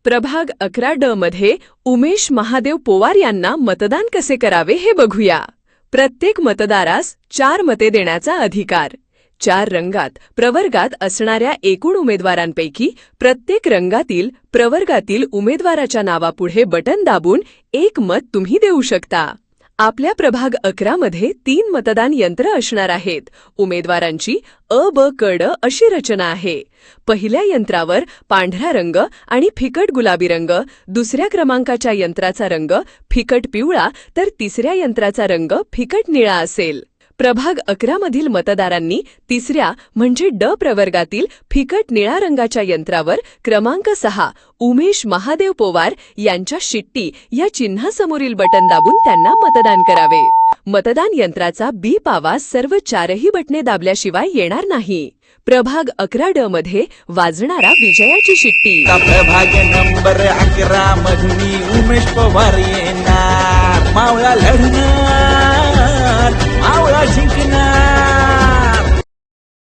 प्रभाग 11 ड मध्ये उमेश महादेव पोवार यांना मतदान कसे करावे हे बघूया. प्रत्येक मतदारास 4 मते देण्याचा अधिकार. 4 रंगात प्रवर्गात असणाऱ्या एकूण उमेदवारांपैकी प्रत्येक रंगातील प्रवर्गातील उमेदवाराच्या नावापुढे बटन दाबून 1 मत तुम्ही देऊ शकता. आपल्या प्रभाग 11 मध्ये 3 मतदान यंत्र असणार आहेत. उमेदवारांची अ, ब, क, ड अशी रचना आहे. पहिल्या यंत्रावर पांढरा रंग आणि फिकट गुलाबी रंग, दुसऱ्या क्रमांकाच्या यंत्राचा रंग फिकट पिवळा तर तिसऱ्या यंत्राचा रंग फिकट निळा असेल. प्रभाग 11 मधील मतदारांनी तिसऱ्या म्हणजे ड प्रवर्गातील फिकट निळा रंगाच्या यंत्रावर क्रमांक 6 उमेश महादेव पोवार यांच्या शिट्टी या चिन्हासमोरील बटन दाबून त्यांना मतदान करावे. मतदान यंत्राचा बीप आवाज सर्व 4ही बटणे दाबल्याशिवाय येणार नाही. प्रभाग 11 ड मध्ये वाजणारा विजयाची शिट्टी. प्रभाग नंबर 11 मधून उमेश पवार येणार. मावळा लढणार